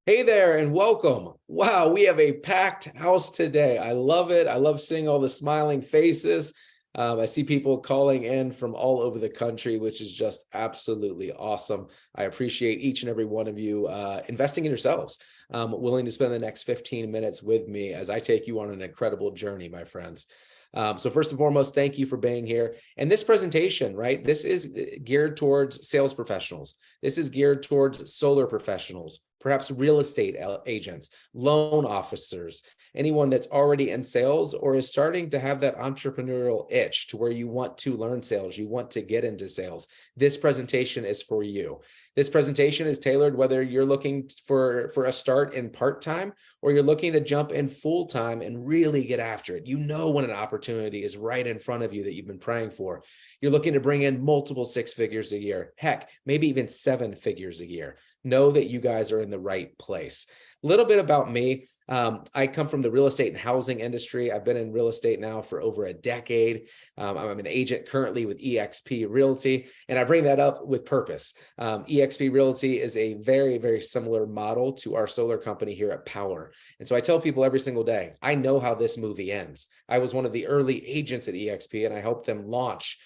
Hey there and welcome. Wow, we have a packed house today. I love it. I love seeing all the smiling faces. I see people calling in from all over the country, which is just absolutely awesome. I appreciate each and every one of you investing in yourselves, willing to spend the next 15 minutes with me as I take you on an incredible journey, my friends. So first and foremost, thank you for being here. And this presentation, right, this is geared towards sales professionals. This is geared towards solar professionals, perhaps real estate agents, loan officers, anyone that's already in sales or is starting to have that entrepreneurial itch to where you want to learn sales, you want to get into sales. This presentation is for you. This presentation is tailored whether you're looking for a start in part-time or you're looking to jump in full-time and really get after it. You know when an opportunity is right in front of you that you've been praying for. You're looking to bring in multiple six figures a year, heck, maybe even seven figures a year. Know that you guys are in the right place. A little bit about me. I come from the real estate and housing industry. I've been in real estate now for over a decade. I'm an agent currently with eXp Realty, and I bring that up with purpose. eXp Realty is a very, very similar model to our solar company here at Powur. And so I tell people every single day, I know how this movie ends. I was one of the early agents at eXp, and I helped them launch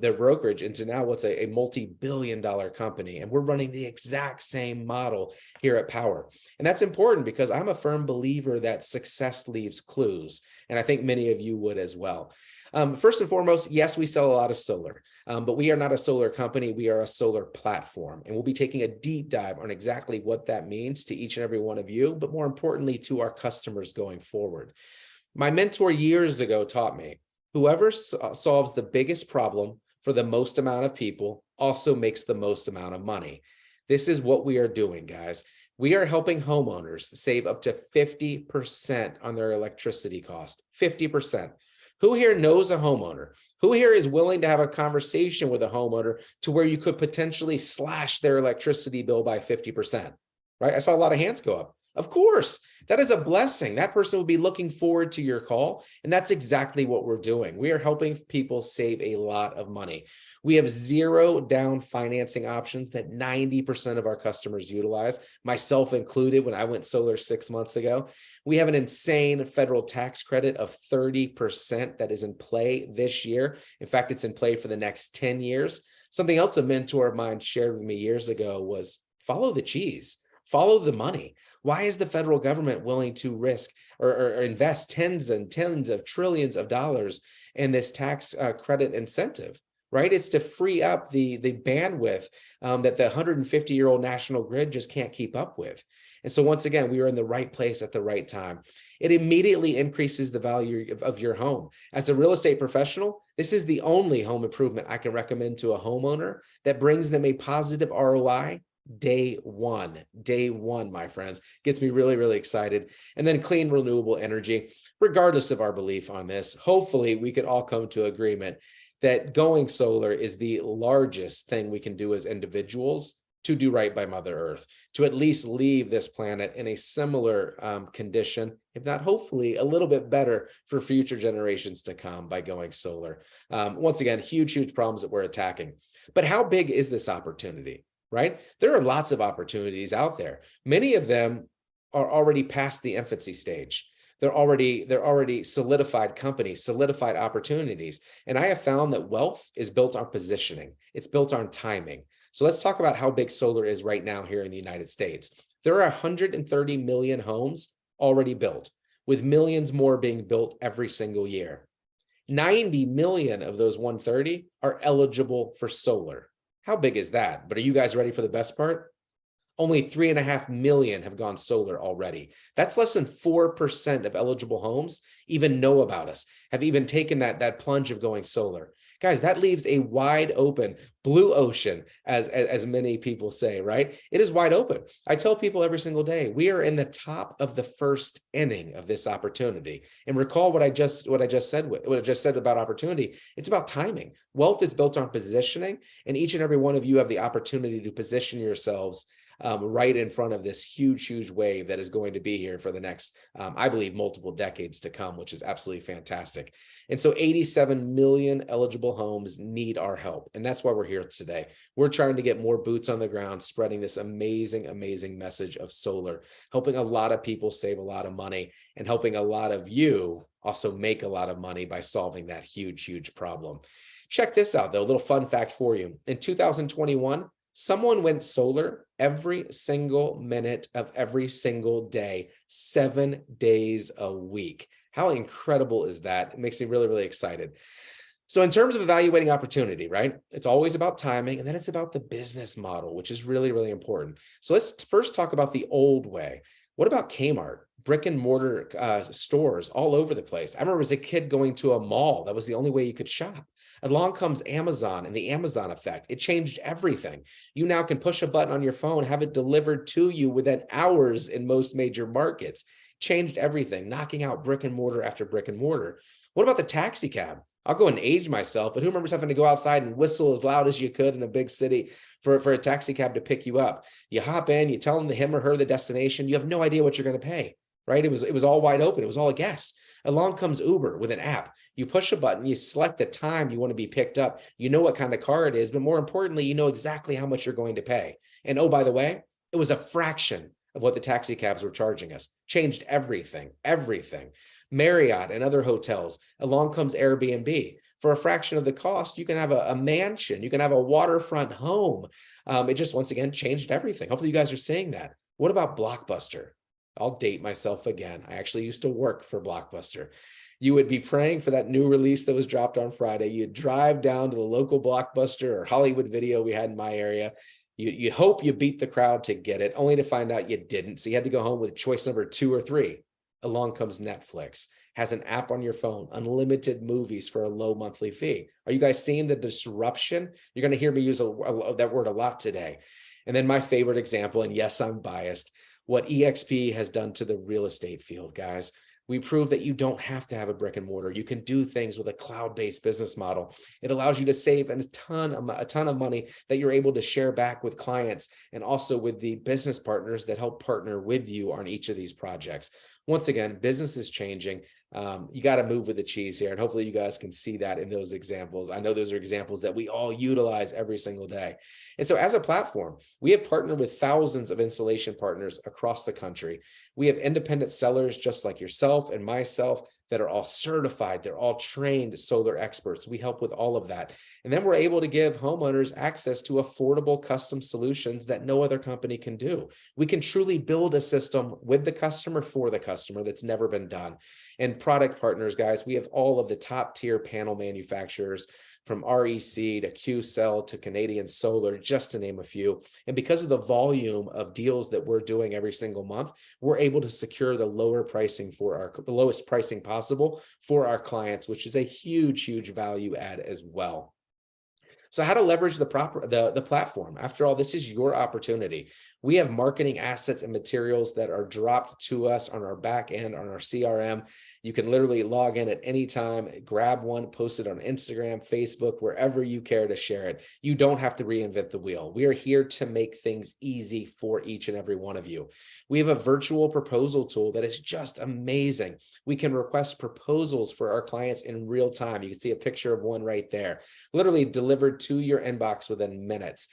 their brokerage into now what's a multi-billion-dollar company. And we're running the exact same model here at Powur. And that's important because I'm a firm believer that success leaves clues. And I think many of you would as well. First and foremost, yes, we sell a lot of solar, but we are not a solar company. We are a solar platform. And we'll be taking a deep dive on exactly what that means to each and every one of you, but more importantly, to our customers going forward. My mentor years ago taught me, whoever solves the biggest problem for the most amount of people also makes the most amount of money. This is what we are doing, guys. We are helping homeowners save up to 50% on their electricity cost, 50%. Who here knows a homeowner? Who here is willing to have a conversation with a homeowner to where you could potentially slash their electricity bill by 50%, right? I saw a lot of hands go up. Of course, that is a blessing. That person will be looking forward to your call. And that's exactly what we're doing. We are helping people save a lot of money. We have zero down financing options that 90% of our customers utilize, myself included when I went solar 6 months ago. We have an insane federal tax credit of 30% that is in play this year. In fact, it's in play for the next 10 years. Something else a mentor of mine shared with me years ago was follow the cheese, follow the money. Why is the federal government willing to risk or invest tens and tens of trillions of dollars in this tax credit incentive, right? It's to free up the bandwidth that the 150-year-old national grid just can't keep up with. And so once again, we are in the right place at the right time. It immediately increases the value of your home. As a real estate professional, this is the only home improvement I can recommend to a homeowner that brings them a positive ROI day one, my friends. Gets me really, really excited. And then clean, renewable energy, regardless of our belief on this, hopefully we could all come to agreement that going solar is the largest thing we can do as individuals to do right by Mother Earth, to at least leave this planet in a similar condition, if not hopefully a little bit better for future generations to come by going solar. Once again, huge, huge problems that we're attacking. But how big is this opportunity? Right? There are lots of opportunities out there. Many of them are already past the infancy stage. They're already solidified companies, solidified opportunities. And I have found that wealth is built on positioning. It's built on timing. So let's talk about how big solar is right now here in the United States. There are 130 million homes already built, with millions more being built every single year. 90 million of those 130 are eligible for solar. How big is that? But are you guys ready for the best part? Only 3.5 million have gone solar already. That's less than 4% of eligible homes even know about us, have even taken that plunge of going solar. Guys, that leaves a wide open blue ocean, as many people say, right? It is wide open. I tell people every single day, we are in the top of the first inning of this opportunity. And recall what I just said about opportunity. It's about timing. Wealth is built on positioning, and each and every one of you have the opportunity to position yourselves right in front of this huge, huge wave that is going to be here for the next, I believe, multiple decades to come, which is absolutely fantastic. And so 87 million eligible homes need our help. And that's why we're here today. We're trying to get more boots on the ground, spreading this amazing, amazing message of solar, helping a lot of people save a lot of money and helping a lot of you also make a lot of money by solving that huge, huge problem. Check this out, though, a little fun fact for you. In 2021, someone went solar every single minute of every single day, 7 days a week. How incredible is that? It makes me really, really excited. So in terms of evaluating opportunity, right? It's always about timing, and then it's about the business model, which is really, really important. So let's first talk about the old way. What about Kmart? Brick and mortar stores all over the place. I remember as a kid going to a mall. That was the only way you could shop. Along comes Amazon and the Amazon effect. It changed everything. You now can push a button on your phone, have it delivered to you within hours in most major markets. Changed everything, knocking out brick and mortar after brick and mortar. What about the taxi cab? I'll go and age myself, but who remembers having to go outside and whistle as loud as you could in a big city for a taxi cab to pick you up? You hop in, you tell them him or her the destination. You have no idea what you're going to pay, right? It was all wide open. It was all a guess. Along comes Uber with an app. You push a button, you select the time you want to be picked up. You know what kind of car it is, but more importantly, you know exactly how much you're going to pay. And oh, by the way, it was a fraction of what the taxi cabs were charging us. Changed everything, everything. Marriott and other hotels. Along comes Airbnb. For a fraction of the cost, you can have a mansion. You can have a waterfront home. It just, once again, changed everything. Hopefully you guys are seeing that. What about Blockbuster? I'll date myself again. I actually used to work for Blockbuster. You would be praying for that new release that was dropped on Friday. You'd drive down to the local Blockbuster or Hollywood Video we had in my area. You hope you beat the crowd to get it, only to find out you didn't. So you had to go home with choice number 2 or 3. Along comes Netflix, has an app on your phone, unlimited movies for a low monthly fee. Are you guys seeing the disruption? You're going to hear me use that word a lot today. And then my favorite example, and yes, I'm biased, what EXP has done to the real estate field, guys. We prove that you don't have to have a brick and mortar. You can do things with a cloud-based business model. It allows you to save a ton of money that you're able to share back with clients and also with the business partners that help partner with you on each of these projects. Once again, business is changing. You got to move with the cheese here. And hopefully you guys can see that in those examples. I know those are examples that we all utilize every single day. And so as a platform, we have partnered with thousands of installation partners across the country. We have independent sellers just like yourself and myself that are all certified. They're all trained solar experts. We help with all of that. And then we're able to give homeowners access to affordable custom solutions that no other company can do. We can truly build a system with the customer for the customer that's never been done. And product partners, guys, we have all of the top tier panel manufacturers from REC to Q-Cell to Canadian Solar, just to name a few. And because of the volume of deals that we're doing every single month, we're able to secure the lowest pricing possible for our clients, which is a huge, huge value add as well. So how to leverage the platform. After all, this is your opportunity. We have marketing assets and materials that are dropped to us on our back end, on our CRM. You can literally log in at any time, grab one, post it on Instagram, Facebook, wherever you care to share it. You don't have to reinvent the wheel. We are here to make things easy for each and every one of you. We have a virtual proposal tool that is just amazing. We can request proposals for our clients in real time. You can see a picture of one right there, literally delivered to your inbox within minutes.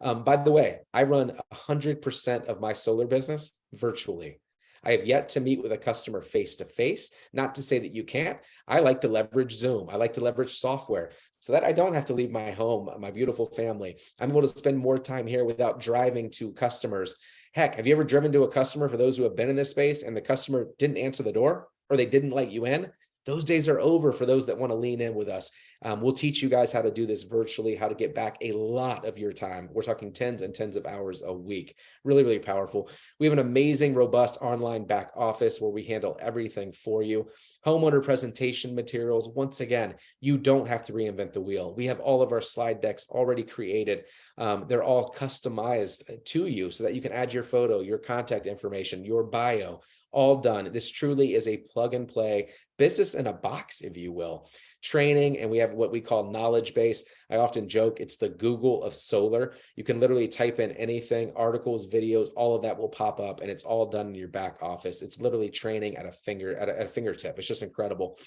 By the way, I run 100% of my solar business virtually. I have yet to meet with a customer face-to-face, not to say that you can't. I like to leverage Zoom. I like to leverage software so that I don't have to leave my home, my beautiful family. I'm able to spend more time here without driving to customers. Heck, have you ever driven to a customer, for those who have been in this space, and the customer didn't answer the door or they didn't let you in? Those days are over for those that want to lean in with us. We'll teach you guys how to do this virtually, how to get back a lot of your time. We're talking tens and tens of hours a week. Really, really powerful. We have an amazing, robust online back office where we handle everything for you. Homeowner presentation materials. Once again, you don't have to reinvent the wheel. We have all of our slide decks already created. They're all customized to you so that you can add your photo, your contact information, your bio, all done. This truly is a plug and play business in a box, if you will. training, and we have what we call knowledge base. I often joke it's the Google of solar. You can literally type in anything, articles, videos, all of that will pop up, and it's all done in your back office. It's literally training at a fingertip. It's just incredible.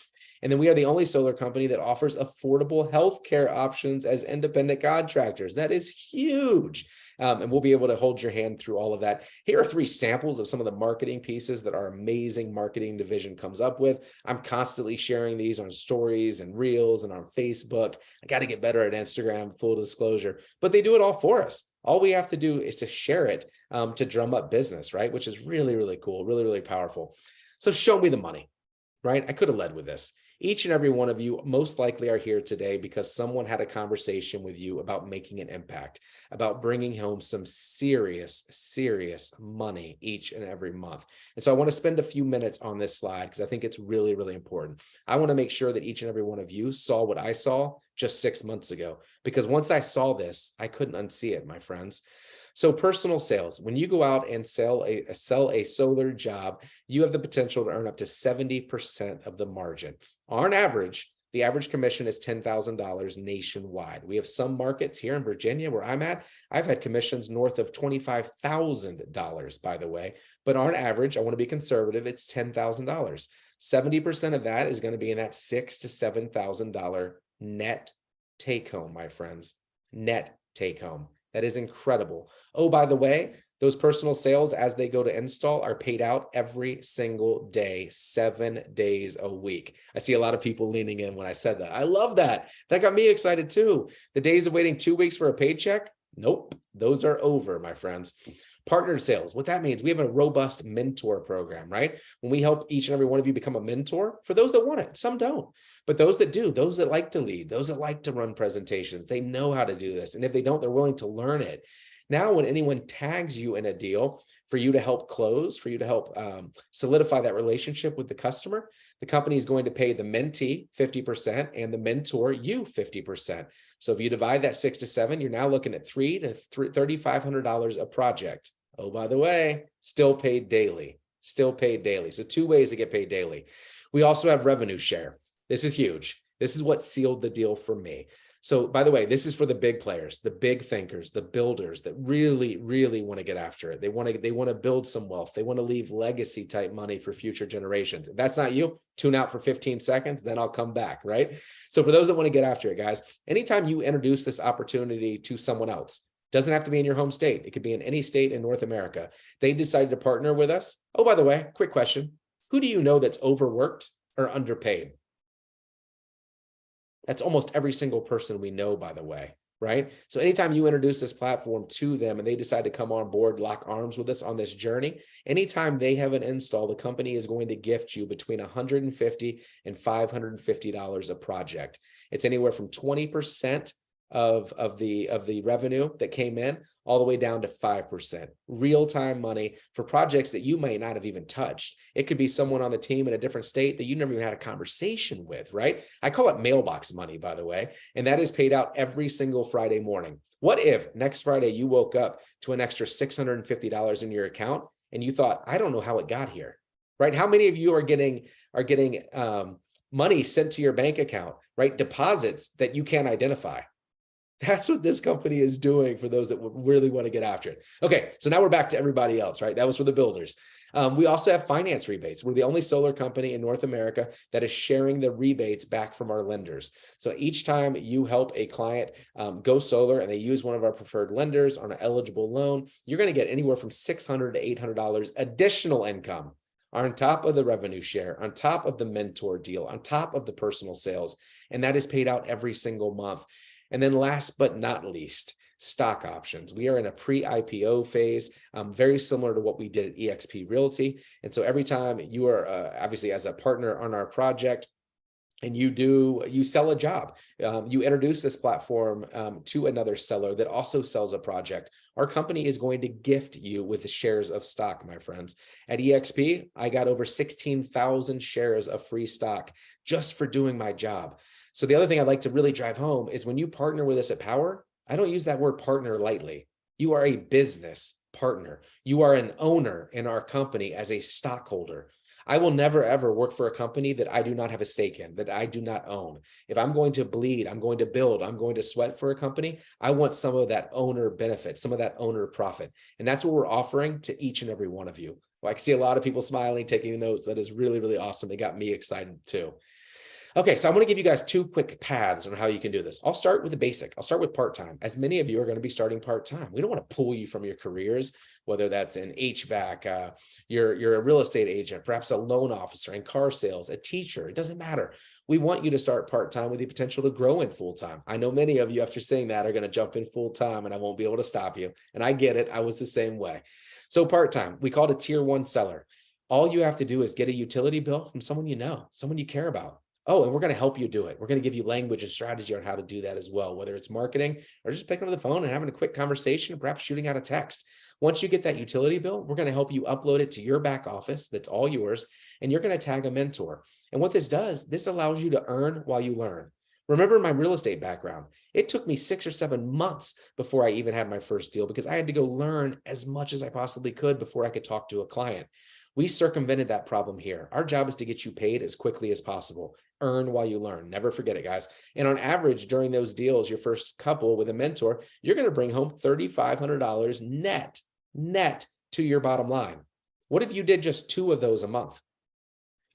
And then we are the only solar company that offers affordable healthcare options as independent contractors. That is huge. And we'll be able to hold your hand through all of that. Here are 3 samples of some of the marketing pieces that our amazing marketing division comes up with. I'm constantly sharing these on stories and reels and on Facebook. I got to get better at Instagram, full disclosure, but they do it all for us. All we have to do is to share it to drum up business, right? Which is really, really cool, really, really powerful. So show me the money, right? I could have led with this. Each and every one of you most likely are here today because someone had a conversation with you about making an impact, about bringing home some serious, serious money each and every month. And so I want to spend a few minutes on this slide because I think it's really, really important. I want to make sure that each and every one of you saw what I saw just 6 months ago, because once I saw this, I couldn't unsee it, my friends. So personal sales, when you go out and sell a solar job, you have the potential to earn up to 70% of the margin. On average, the average commission is $10,000 nationwide. We have some markets here in Virginia where I'm at. I've had commissions north of $25,000, by the way. But on average, I want to be conservative, it's $10,000. 70% of that is going to be in that $6,000 to $7,000 net take home, my friends. Net take home. That is incredible. Oh, by the way, those personal sales, as they go to install, are paid out every single day, 7 days a week. I see a lot of people leaning in when I said that. I love that. That got me excited too. The days of waiting 2 weeks for a paycheck, nope, those are over, my friends. Partner sales, what that means, we have a robust mentor program, right? When we help each and every one of you become a mentor, for those that want it, some don't. But those that do, those that like to lead, those that like to run presentations, they know how to do this. And if they don't, they're willing to learn it. Now, when anyone tags you in a deal for you to help close, for you to help solidify that relationship with the customer, the company is going to pay the mentee 50% and the mentor you 50%. So if you divide that 6 to 7, you're now looking at $3,000 to $3,500 a project. Oh, by the way, still paid daily, still paid daily. So 2 ways to get paid daily. We also have revenue share. This is huge. This is what sealed the deal for me. So by the way, this is for the big players, the big thinkers, the builders that really, really want to get after it. They want to build some wealth. They want to leave legacy type money for future generations. If that's not you, tune out for 15 seconds, then I'll come back, right? So for those that want to get after it, guys, anytime you introduce this opportunity to someone else, doesn't have to be in your home state. It could be in any state in North America. They decided to partner with us. Oh, by the way, quick question. Who do you know that's overworked or underpaid? That's almost every single person we know, by the way, right? So anytime you introduce this platform to them and they decide to come on board, lock arms with us on this journey, anytime they have an install, the company is going to gift you between $150 and $550 a project. It's anywhere from 20% of the revenue that came in all the way down to 5%. Real-time money for projects that you may not have even touched. It could be someone on the team in a different state that you never even had a conversation with, right? I call it mailbox money, by the way, and that is paid out every single Friday morning. What if next Friday you woke up to an extra $650 in your account and you thought, I don't know how it got here, right? How many of you are getting money sent to your bank account, right? Deposits that you can't identify. That's what this company is doing for those that really want to get after it. Okay, so now we're back to everybody else, right? That was for the builders. We also have finance rebates. We're the only solar company in North America that is sharing the rebates back from our lenders. So each time you help a client go solar and they use one of our preferred lenders on an eligible loan, you're going to get anywhere from $600 to $800 additional income on top of the revenue share, on top of the mentor deal, on top of the personal sales. And that is paid out every single month. And then last but not least, stock options. We are in a pre-IPO phase, very similar to what we did at eXp Realty. And so every time you are obviously as a partner on our project and you sell a job, you introduce this platform to another seller that also sells a project, our company is going to gift you with the shares of stock, my friends. At eXp, I got over 16,000 shares of free stock just for doing my job. So the other thing I'd like to really drive home is when you partner with us at Powur, I don't use that word partner lightly. You are a business partner. You are an owner in our company as a stockholder. I will never, ever work for a company that I do not have a stake in, that I do not own. If I'm going to bleed, I'm going to build, I'm going to sweat for a company, I want some of that owner benefit, some of that owner profit. And that's what we're offering to each and every one of you. Well, I can see a lot of people smiling, taking notes. That is really, really awesome. It got me excited too. Okay, so I'm going to give you guys two quick paths on how you can do this. I'll start with the basic. I'll start with part-time, as many of you are going to be starting part-time. We don't want to pull you from your careers, whether that's in HVAC, you're a real estate agent, perhaps a loan officer in car sales, a teacher. It doesn't matter. We want you to start part-time with the potential to grow in full-time. I know many of you, after saying that, are going to jump in full-time, and I won't be able to stop you. And I get it. I was the same way. So part-time, we call it a tier 1 seller. All you have to do is get a utility bill from someone you know, someone you care about. Oh, and we're going to help you do it. We're going to give you language and strategy on how to do that as well, whether it's marketing or just picking up the phone and having a quick conversation, perhaps shooting out a text. Once you get that utility bill, we're going to help you upload it to your back office. That's all yours. And you're going to tag a mentor. And what this does, this allows you to earn while you learn. Remember my real estate background. It took me 6 or 7 months before I even had my first deal because I had to go learn as much as I possibly could before I could talk to a client. We circumvented that problem here. Our job is to get you paid as quickly as possible. Earn while you learn. Never forget it, guys. And on average, during those deals, your first couple with a mentor, you're going to bring home $3,500 net to your bottom line. What if you did just 2 of those a month?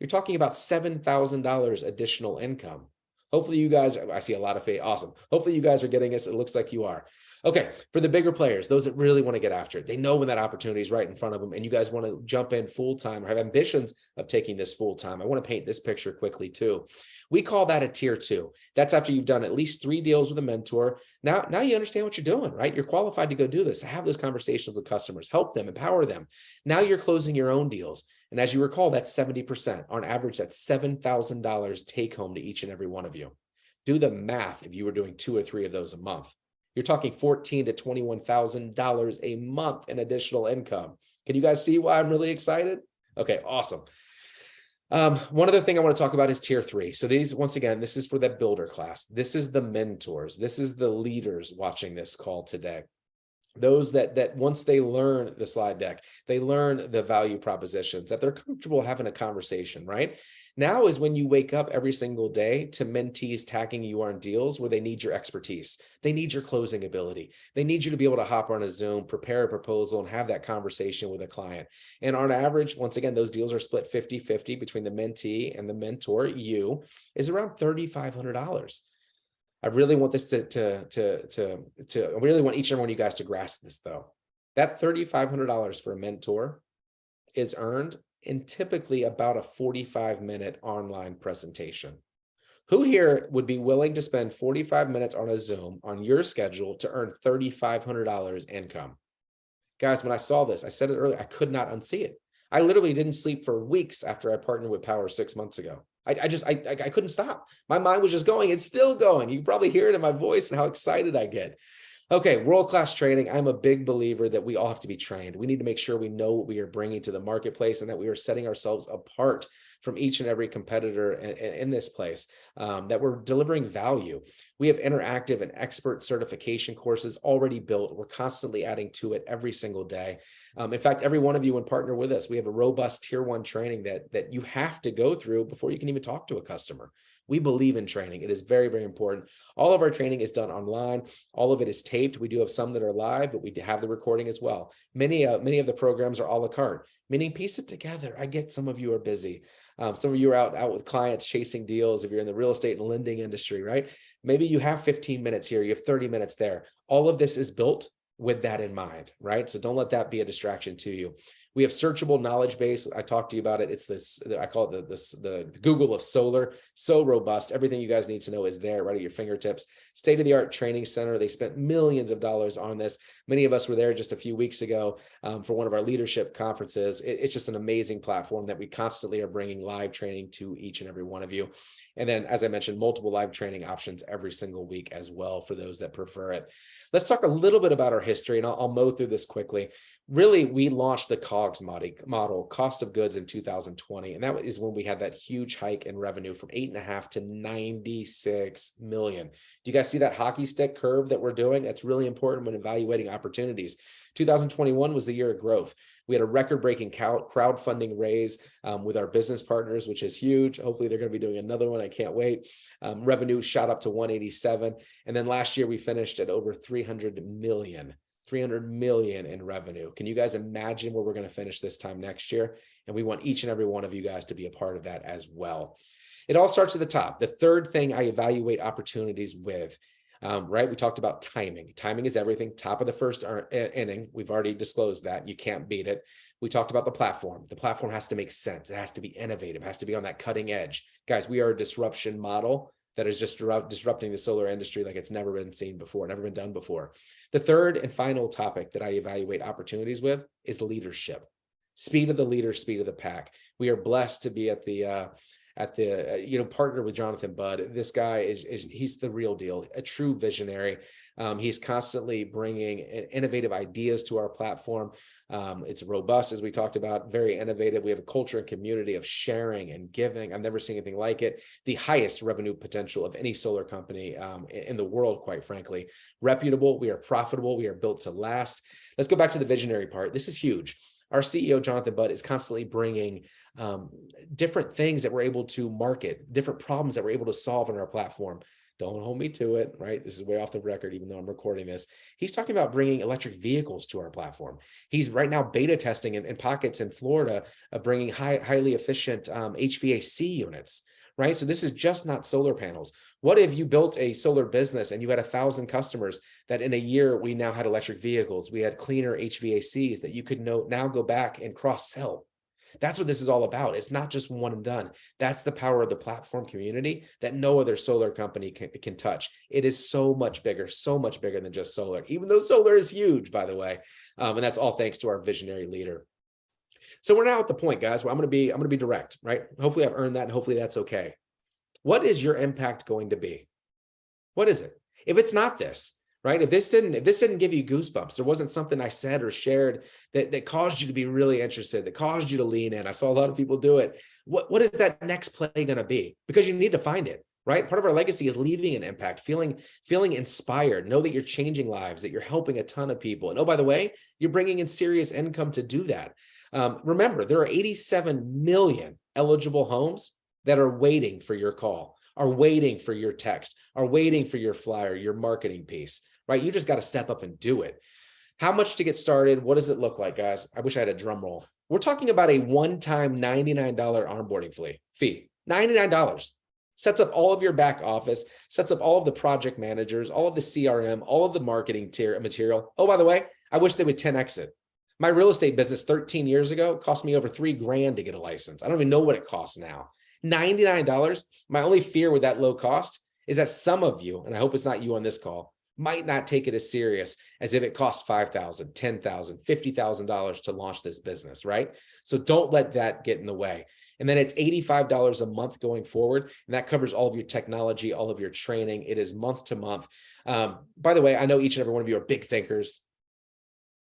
You're talking about $7,000 additional income. Hopefully you guys, I see a lot of faith. Awesome. Hopefully you guys are getting this. It looks like you are. Okay, for the bigger players, those that really want to get after it, they know when that opportunity is right in front of them and you guys want to jump in full-time or have ambitions of taking this full-time. I want to paint this picture quickly too. We call that a tier 2. That's after you've done at least 3 deals with a mentor. Now you understand what you're doing, right? You're qualified to go do this, have those conversations with customers, help them, empower them. Now you're closing your own deals. And as you recall, that's 70%. On average, that's $7,000 take home to each and every one of you. Do the math if you were doing 2 or 3 of those a month. You're talking $14,000 to $21,000 a month in additional income. Can you guys see why I'm really excited? Okay, awesome. One other thing I want to talk about is tier 3. So these, once again, this is for the builder class. This is the mentors. This is the leaders watching this call today. Those that once they learn the slide deck, they learn the value propositions, that they're comfortable having a conversation, right? Now is when you wake up every single day to mentees tagging you on deals where they need your expertise. They need your closing ability. They need you to be able to hop on a Zoom, prepare a proposal, and have that conversation with a client. And on average, once again, those deals are split 50-50 between the mentee and the mentor, you, is around $3,500. I really want this I really want each and every one of you guys to grasp this though. That $3,500 for a mentor is earned in typically about a 45-minute online presentation. Who here would be willing to spend 45 minutes on a Zoom on your schedule to earn $3,500 income? Guys, when I saw this, I said it earlier, I could not unsee it. I literally didn't sleep for weeks after I partnered with Powur 6 months ago. I couldn't stop. My mind was just going. It's still going. You can probably hear it in my voice and how excited I get. Okay, world-class training. I'm a big believer that we all have to be trained. We need to make sure we know what we are bringing to the marketplace and that we are setting ourselves apart from each and every competitor in this place, that we're delivering value. We have interactive and expert certification courses already built. We're constantly adding to it every single day. In fact, every one of you would partner with us. We have a robust tier 1 training that you have to go through before you can even talk to a customer. We believe in training. It is very, very important. All of our training is done online. All of it is taped. We do have some that are live, but we have the recording as well. Many of the programs are a la carte, meaning piece it together. I get some of you are busy. Some of you are out with clients chasing deals. If you're in the real estate and lending industry, right? Maybe you have 15 minutes here. You have 30 minutes there. All of this is built with that in mind, right? So don't let that be a distraction to you. We have searchable knowledge base. I talked to you about it. It's this, I call it the Google of solar. So robust. Everything you guys need to know is there right at your fingertips. State-of-the-art training center. They spent millions of dollars on this. Many of us were there just a few weeks ago for one of our leadership conferences. It's just an amazing platform that we constantly are bringing live training to each and every one of you. And then, as I mentioned, multiple live training options every single week as well for those that prefer it. Let's talk a little bit about our history, and I'll mow through this quickly. Really, we launched the COGS model, cost of goods, in 2020. And that is when we had that huge hike in revenue from 8.5 to 96 million. Do you guys see that hockey stick curve that we're doing? That's really important when evaluating opportunities. 2021 was the year of growth. We had a record-breaking crowdfunding raise with our business partners, which is huge. Hopefully, they're going to be doing another one. I can't wait. Revenue shot up to 187. And then last year, we finished at over 300 million in revenue. Can you guys imagine where we're going to finish this time next year? And we want each and every one of you guys to be a part of that as well. It all starts at the top. The third thing I evaluate opportunities with, right? We talked about timing. Timing is everything. Top of the first inning. We've already disclosed that. You can't beat it. We talked about the platform. The platform has to make sense. It has to be innovative. It has to be on that cutting edge. Guys, we are a disruption model that is just disrupting the solar industry like it's never been seen before, never been done before. The third and final topic that I evaluate opportunities with is leadership. Speed of the leader, speed of the pack. We are blessed to be at the partner with Jonathan Budd. This guy he's the real deal, a true visionary. He's constantly bringing innovative ideas to our platform. It's robust, as we talked about, very innovative. We have a culture and community of sharing and giving. I've never seen anything like it. The highest revenue potential of any solar company in the world, quite frankly. Reputable, we are profitable, we are built to last. Let's go back to the visionary part. This is huge. Our CEO, Jonathan Budd, is constantly bringing different things that we're able to market, different problems that we're able to solve in our platform. Don't hold me to it, right? This is way off the record, even though I'm recording this. He's talking about bringing electric vehicles to our platform. He's right now beta testing in pockets in Florida, bringing highly efficient HVAC units, right? So this is just not solar panels. What if you built a solar business and you had 1,000 customers that in a year we now had electric vehicles, we had cleaner HVACs that you could now go back and cross-sell? That's what this is all about. It's not just one and done. That's the power of the platform community that no other solar company can touch. It is so much bigger than just solar, even though solar is huge, by the way. And that's all thanks to our visionary leader. So we're now at the point, guys, where I'm going to be direct, right? Hopefully I've earned that, and hopefully that's okay. What is your impact going to be? What is it? If it's not this, right? If this didn't give you goosebumps, there wasn't something I said or shared that caused you to be really interested, that caused you to lean in. I saw a lot of people do it. What is that next play going to be? Because you need to find it, right? Part of our legacy is leaving an impact, feeling inspired, know that you're changing lives, that you're helping a ton of people. And oh, by the way, you're bringing in serious income to do that. Remember, there are 87 million eligible homes that are waiting for your call, are waiting for your text, are waiting for your flyer, your marketing piece, right? You just got to step up and do it. How much to get started? What does it look like, guys? I wish I had a drum roll. We're talking about a one-time $99 onboarding fee, $99. Sets up all of your back office, sets up all of the project managers, all of the CRM, all of the marketing material. Oh, by the way, I wish they would 10X it. My real estate business 13 years ago cost me over $3,000 to get a license. I don't even know what it costs now. $99. My only fear with that low cost is that some of you, and I hope it's not you on this call, might not take it as serious as if it costs $5,000, $10,000, $50,000 to launch this business, right? So don't let that get in the way. And then it's $85 a month going forward. And that covers all of your technology, all of your training. It is month to month. By the way, I know each and every one of you are big thinkers.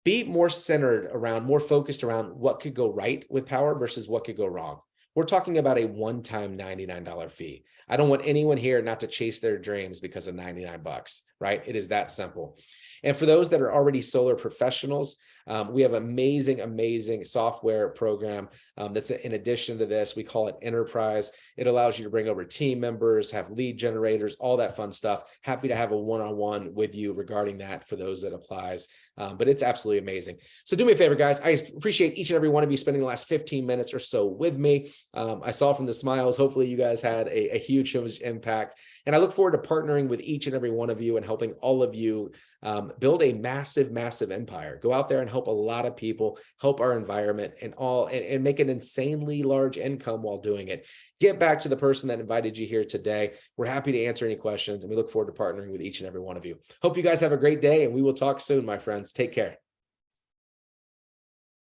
Be more centered around, more focused around what could go right with Powur versus what could go wrong. We're talking about a one-time $99 fee. I don't want anyone here not to chase their dreams because of 99 bucks, right? It is that simple. And for those that are already solar professionals, we have amazing software program that's in addition to this. We call it Enterprise. It allows you to bring over team members, have lead generators, all that fun stuff. Happy to have a one-on-one with you regarding that for those that applies. But it's absolutely amazing. So do me a favor, guys. I appreciate each and every one of you spending the last 15 minutes or so with me. I saw from the smiles, hopefully you guys had a huge impact. And I look forward to partnering with each and every one of you and helping all of you build a massive empire. Go out there and help a lot of people, help our environment and make an insanely large income while doing it. Get back to the person that invited you here today. We're happy to answer any questions, and we look forward to partnering with each and every one of you. Hope you guys have a great day, and we will talk soon, my friends. Take care.